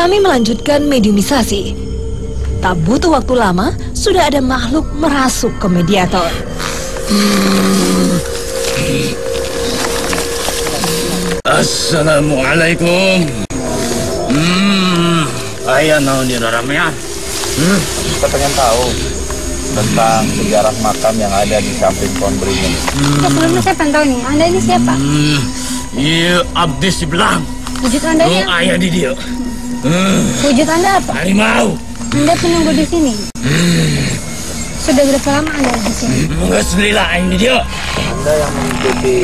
Kami melanjutkan mediumisasi. Tak butuh waktu lama, sudah ada makhluk merasuk ke mediator. Assalamualaikum. Ayah naon di ramean. Kita pengen tahu tentang sejarah makam yang ada di samping pohon beringin. Sebelumnya saya pengen tahu nih, Anda ini siapa? Iya, abdi si belang. Wujud Anda ya? Ayah di dia. Wujud Anda apa? Harimau. Anda penunggu di sini. Sudah berapa lama Anda di sini? Enggak selila aing di dia. Anda yang mengikuti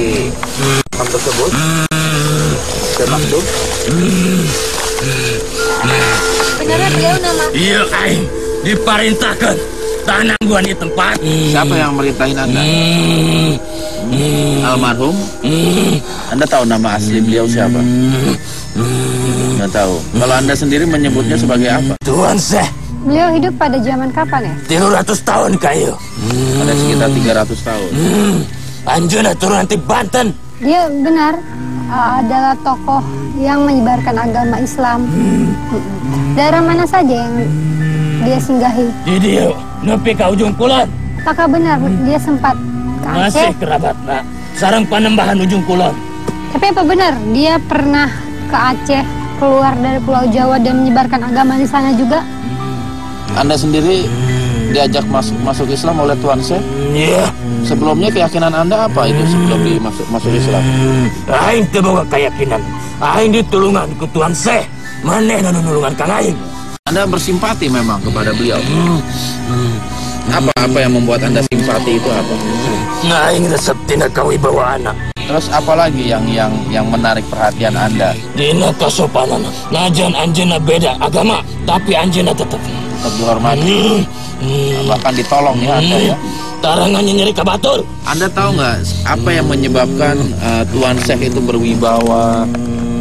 makam tersebut? Termasuk? Beneran beliau nama? Iya, aing diperintahkan tanah gua di tempat. Siapa yang merintahin Anda? Almarhum? Anda tahu nama asli beliau siapa? Nggak tahu. Kalau Anda sendiri menyebutnya sebagai apa? Tuan Syekh. Beliau hidup pada zaman kapan ya? 300 tahun kayu. Ada sekitar 300 tahun. Anjuna turunan ti Banten. Dia benar adalah tokoh yang menyebarkan agama Islam. Daerah mana saja yang dia singgahi? Di dia nepi ka ujung kulon. Apakah benar dia sempat ke Masih Aceh? kerabat nak. Sarang panembahan ujung kulon. Tapi apa benar dia pernah ke Aceh, keluar dari Pulau Jawa dan menyebarkan agama di sana juga? Anda sendiri diajak masuk Islam oleh Tuan Syekh? Iya. Sebelumnya keyakinan Anda apa itu sebelum masuk Islam? Aing teu boga keyakinan. Aing ditulungan ku Tuan Syekh. Maneh nu nulungan Kang Aing. Anda bersimpati memang kepada beliau. Apa yang membuat Anda simpati itu apa? Nah, aing resep tina kawibawaana. Terus apa lagi yang menarik perhatian Anda? Dina kasopanan. Najan anjeunna beda agama, tapi anjeunna tetep Dihormati, bahkan ditolong ya Anda ya. Tarangannya nyeri ka batur. Anda tahu nggak apa yang menyebabkan Tuan Syekh itu berwibawa,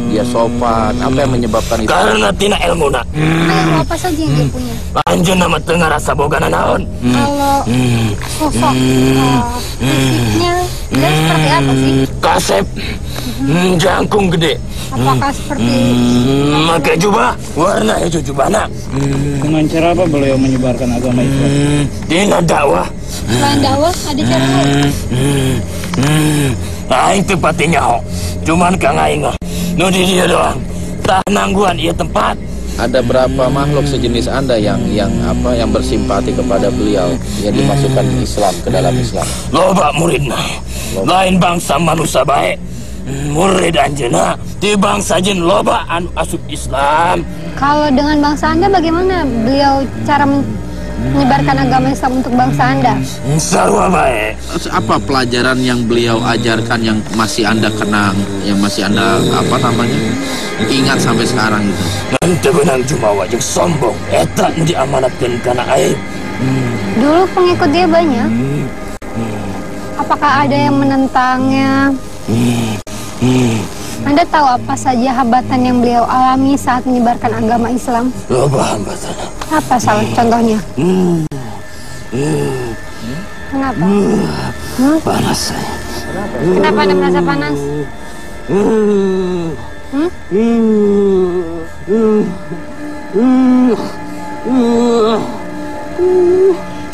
dia sopan? Apa yang menyebabkan itu? Karena tina ilmuna. Ilmu apa saja yang dia punya? Anjeunna mah teu ngarasa boga nanaon. Kalau sosok fisiknya dia seperti apa sih? Kasep. Jangkung gede. Apakah seperti Pakai jubah, warna hijau jubahna. Dengan cara apa beliau menyebarkan agama Islam? Dina dakwah. selain dakwah ada cara lain? Aing teu pati nyaho. Cuman Kang Aing mah nu di dieu doang. Tah nangguan ieu tempat. Ada berapa makhluk sejenis Anda yang bersimpati kepada beliau yang dimasukkan Islam ke dalam Islam? Loba muridna. Lain bangsa manusia baik. Murid anjeunna ti bangsa jin loba anu asup Islam. Kalau dengan bangsa Anda bagaimana beliau cara menyebarkan agama Islam untuk bangsa Anda? Sarua bae. Terus apa pelajaran yang beliau ajarkan yang masih Anda kenang, yang masih Anda ingat sampai sekarang gitu? Nanti benang jumawa jeung sombong eta nu diamanatkeun kana aing. Dulu pengikut dia banyak. Apakah ada yang menentangnya? Anda tahu apa saja hambatan yang beliau alami saat menyebarkan agama Islam? Loba hambatan. Apa salah contohnya? Kenapa? Panas saya. Kenapa Anda merasa panas?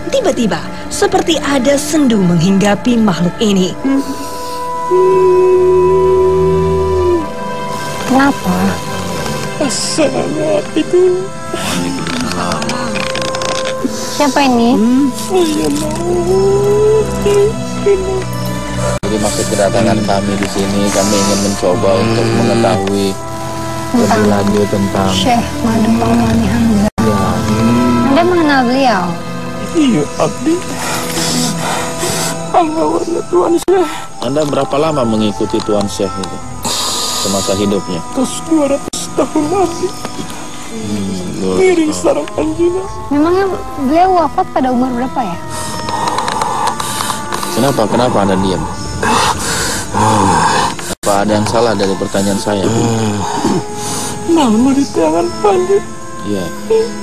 Tiba-tiba, seperti ada sendu menghinggapi makhluk ini. Kenapa? Assalamualaikum. Siapa ini? Jadi maksud kedatangan kami di sini, kami ingin mencoba untuk mengetahui lebih lanjut tentang Syekh Madu Maulani Hamzah. Anda mengenal beliau? Iya, abdi. Alhamdulillah Tuan Syekh. Anda berapa lama mengikuti Tuan Syekh itu semasa hidupnya? Terus 200 tahun lagi. Miring sarang anjina. Memangnya beliau wafat pada umur berapa ya? Kenapa Anda diam? Apa ada yang salah dari pertanyaan saya? Nama di tangan panjang. Iya.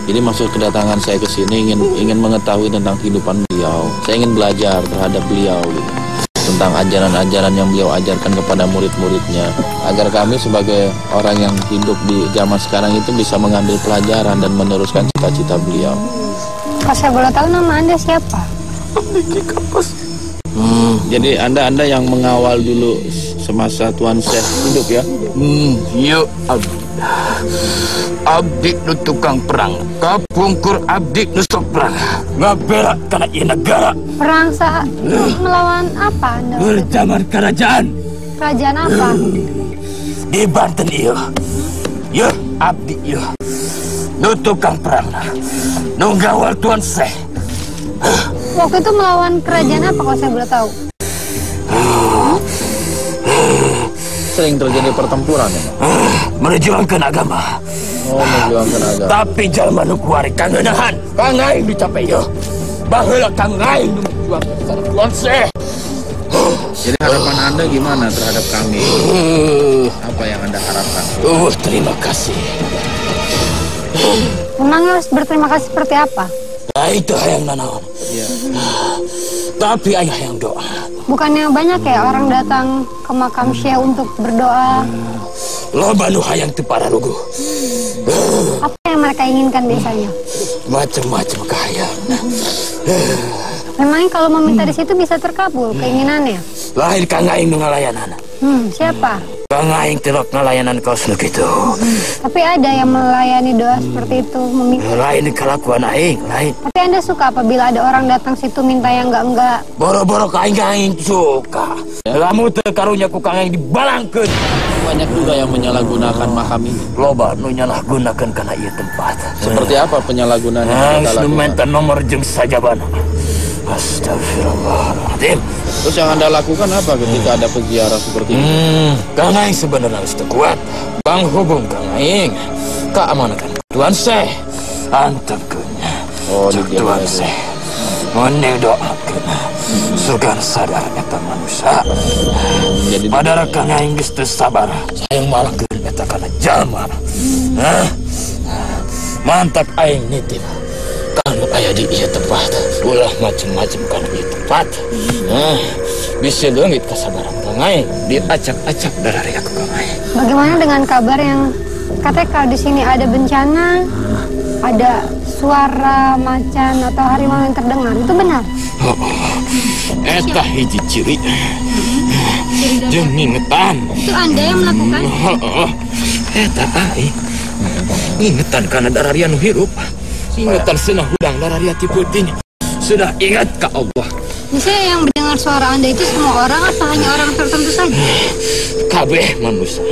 Jadi maksud kedatangan saya ke sini ingin mengetahui tentang kehidupan beliau. Saya ingin belajar terhadap beliau gitu. tentang ajaran-ajaran yang beliau ajarkan kepada murid-muridnya, agar kami sebagai orang yang hidup di zaman sekarang itu bisa mengambil pelajaran dan meneruskan cita-cita beliau. Kalau saya boleh tahu nama Anda siapa? Abdi Ki Kapas. Jadi anda yang mengawal dulu semasa Tuan Syekh hidup ya? Yuk, abdi nu tukang perang, kapungkur abdi nu sok perang, ngaberak karena ieu negara. Perang melawan apa Anda? Berjaman kerajaan. Kerajaan apa? Di Banten ieu. Yuk, abdi ieu. Nu tukang perang, nu ngawal Tuan Syekh. Waktu itu melawan kerajaan apa kalau saya boleh tahu? Sering terjadi pertempuran ya? Menjuangkan agama. Oh, menjuangkan agama. Tapi jalma nu kuari kangenahan, kang aing dicapai yo. Baheula kang aing nu menjuangkan sareng Tuan Syekh. Jadi harapan Anda gimana terhadap kami? Apa yang Anda harapkan? Terima kasih. Memang harus berterima kasih seperti apa? Nah itu hayang nanaon. Iya. Tapi ayah yang doa. Bukannya banyak ya orang datang ke makam Syekh untuk berdoa? Loba nu hayang teu pararuguh. Apa yang mereka inginkan biasanya? Macam-macam kahayang. Memangnya kalau meminta di situ bisa terkabul keinginannya? Lain kang aing nu ngalayanan. Siapa? Kang aing telok ngalayanan kaos nu kitu. Tapi ada yang melayani doa seperti itu, Lain kelakuan aing, lain. Tapi Anda suka apabila ada orang datang situ minta yang enggak? Boro-boro ka aing suka. Kamu teu karunya ku kang aing dibalangkeun. Banyak juga yang menyalahgunakan makam ini. Loba nu nyalahgunakeun kana ieu tempat. Seperti apa penyalahgunaan yang kita lakukan? Instrumen nomor jeung sajabana. Astagfirullahaladzim. Terus yang Anda lakukan apa ketika ada peziarah seperti ini? Kang aing sebenarnya harus kuat. Bang hubung kang aing keamankan Tuan Syekh. Antepkeun. Tuan Syekh. Mane doakeun. Sugan sadar eta manusia. Jadi padahal kang aing geus teu sabar. Sayang malahkeun eta kana jalma. Mantap aing nitip. Kanu aya di ieu tempat, ulah macam-macam kanu ieu tempat. Bisa leungit kasabaran kang aing, diacak-acak darari aku kang aing. Bagaimana dengan kabar yang katanya kalau di sini ada bencana, ada suara macan atau harimau yang terdengar, itu benar? Eta hiji ciri. Jeung ngingetan. Itu Anda yang melakukan? Eta aing. Ngingetan kana darari anu hirup. Ingetan senah hudang darari hati putih. Sudah ingat ke Allah. Misalnya yang mendengar suara Anda itu semua orang atau hanya orang tertentu saja? Kabeh manusia.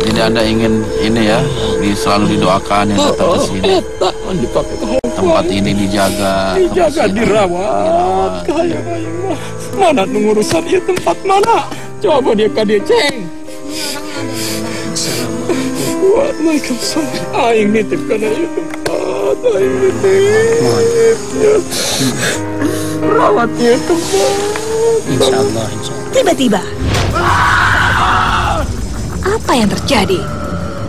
Jadi Anda ingin ini ya, selalu didoakan yang datang ke sini. Tempat ini dijaga, dirawat. Kayak mana ngurusan ieu tempat mana? Coba dia ka dia ceng. Waalaikumsalam. Aing nitip kana ieu tempat. Aing nitip. Rawat ieu tempat. Insyaallah. Tiba-tiba, apa yang terjadi?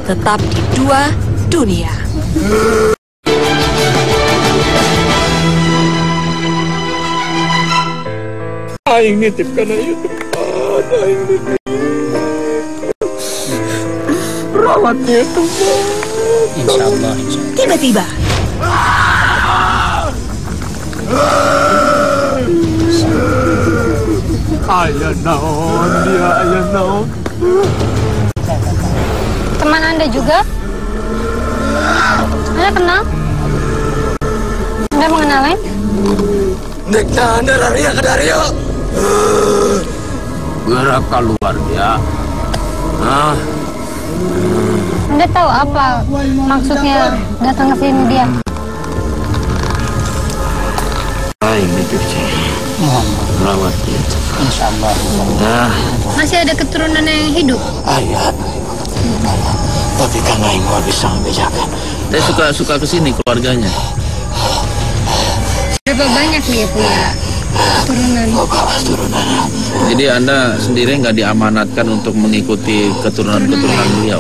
Tetap di Dua Dunia. Aing nitip kana ieu tempat. Aing nitip. Rawat ieu tempat. Insyaallah. Tiba-tiba, Aya naon dia, aya naon. Teman Anda juga? Anda kenal? Anda mengenalnya? Dek tanda daria ke daria. Gerak keluar dia. Anda tahu apa maksudnya datang ke sini dia? Aing nitip ceng. Rawat dia. Insyaallah. Masih ada keturunan yang hidup? Ayat. Tapi kang aing mau bisa membedakan. Saya suka kesini keluarganya. Berapa banyak dia punya keturunan? Turunan. Jadi Anda sendiri nggak diamanatkan untuk mengikuti keturunan-keturunan beliau.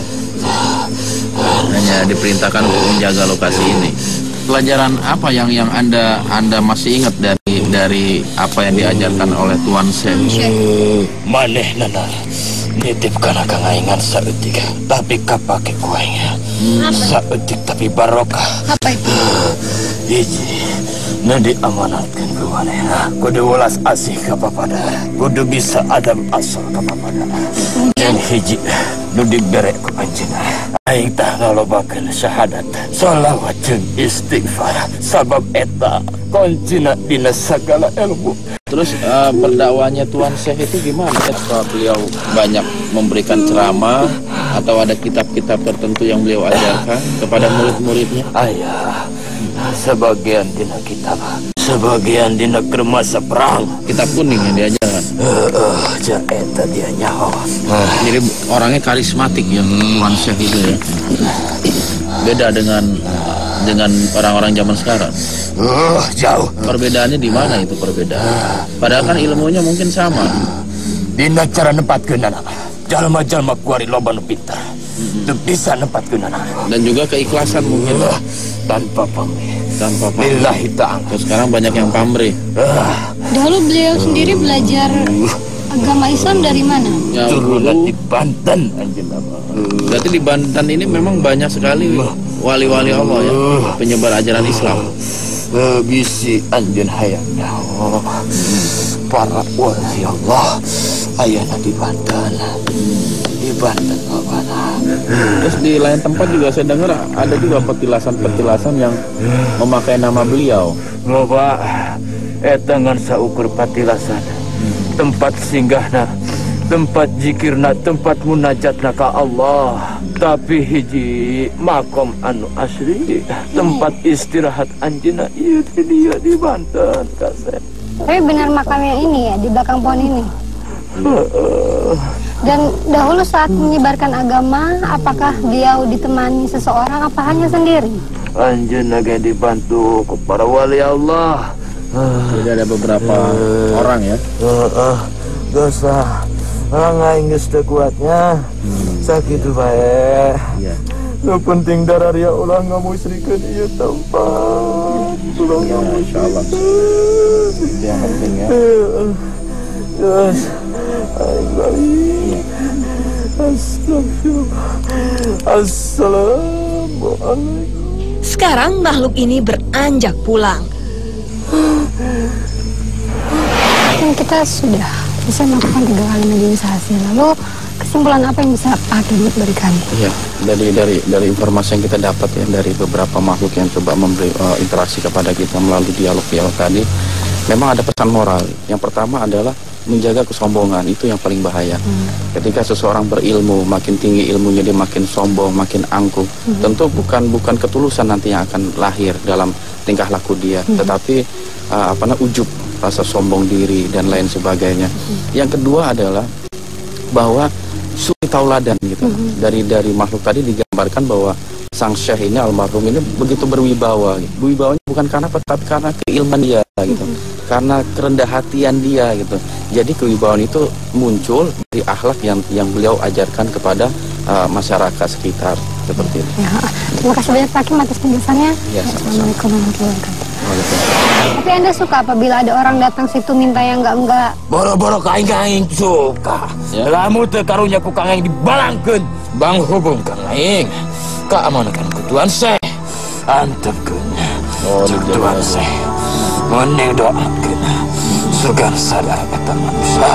Hanya diperintahkan untuk menjaga lokasi ini. Pelajaran apa yang Anda masih ingat dari apa yang diajarkan oleh Tuan Syekh. Maneh nanar nitip kana kang aingan saeutik tapi kapake kuaingnya saeutik tapi barokah. Apa itu? Hiji nu diamanatkeun ku manehna kudu welas asih ka papada, kudu bisa adab asal ka papada. Dan hiji nu dibere ku anjeunna aing tah ngalobakeun syahadat, shalawat jeung istighfar, sabab eta kuncina dina sagala ilmu. Terus berdakwahnya Tuan Syekh itu gimana? Apakah beliau banyak memberikan ceramah atau ada kitab-kitab tertentu yang beliau ajarkan kepada murid-muridnya? Ayah, sebagian dina kitab, sebagian dina kermasa perang. Kitab kuning yang diajarkan. Ja eta dia nyaho. Jadi orangnya karismatik ya Tuan Syekh itu ya. Beda dengan orang-orang zaman sekarang. Jauh. Perbedaannya di mana itu perbedaan? Padahal kan ilmunya mungkin sama. Dina cara nempatkeun anak. Jalma-jalma kuari loba nu pintar. Teu bisa nempatkeun anak. Dan juga keikhlasan mungkin. Tanpa pamrih. Tanpa pamrih. Lillahi ta'ala. Terus sekarang banyak yang pamrih. Dahulu beliau sendiri belajar agama Islam dari mana? Ya, turunan di Banten anjeunna. Berarti di Banten ini memang banyak sekali wali-wali Allah ya, penyebar ajaran Islam. Bisi anjeun hayang nyaho. Para wali Allah ayana di Banten. Di Banten mana? Terus di lain tempat juga saya dengar ada juga petilasan-petilasan yang memakai nama beliau. Loba eta ngan saukur patilasan. Tempat singgahna, tempat zikirna, tempat munajatna ka Allah. Tapi hiji makom anu asli, tempat istirahat anjeunna ieu dia di Banten kasep. Tapi benar makamnya ini ya, di belakang pohon ini. Dan dahulu saat menyebarkan agama, apakah beliau ditemani seseorang apa hanya sendiri? Anjeunna ge dibantu ku para wali Allah. Jadi ada beberapa orang ya. Dosa aing geus teu kuatnya. Sakitu bae. Iya. Nu penting dararia ulah ngamusrikeun ieu tempat. Ulah Insyaallah. Itu yang penting ya. Yes. Aing balik. Astagfirullah. Assalamualaikum. Sekarang makhluk ini beranjak pulang. Kan kita sudah bisa melakukan 3 kali mediumisasi. Lalu kesimpulan apa yang bisa Pak Kidut berikan? Iya, dari informasi yang kita dapat ya dari beberapa makhluk yang coba memberi interaksi kepada kita melalui dialog tadi, memang ada pesan moral. Yang pertama adalah menjaga kesombongan, itu yang paling bahaya. Ketika seseorang berilmu, makin tinggi ilmunya dia makin sombong, makin angkuh. Tentu bukan ketulusan nanti yang akan lahir dalam tingkah laku dia, tetapi ujub, rasa sombong diri dan lain sebagainya. Yang kedua adalah bahwa suri tauladan gitu. Dari makhluk tadi digambarkan bahwa sang syekh ini, almarhum ini begitu berwibawa. Wibawanya bukan karena apa, tapi karena keilmuan dia gitu. Karena kerendah hatian dia gitu. Jadi kewibawaan itu muncul dari akhlak yang beliau ajarkan kepada masyarakat sekitar seperti itu. Ya, terima kasih banyak Pak Kim atas penjelasannya. Ya, Assalamualaikum warahmatullahi wabarakatuh. Tapi Anda suka apabila ada orang datang situ minta yang enggak? Boro-boro ka aing suka. Ya. Lamun teu karunya ku Kang Aing dibalangkeun, bang hubung Kang Aing ka amankan ku Tuan Syekh. Antepkeun. Tuan Syekh. Mending doakeun sugan sadar eta manusia.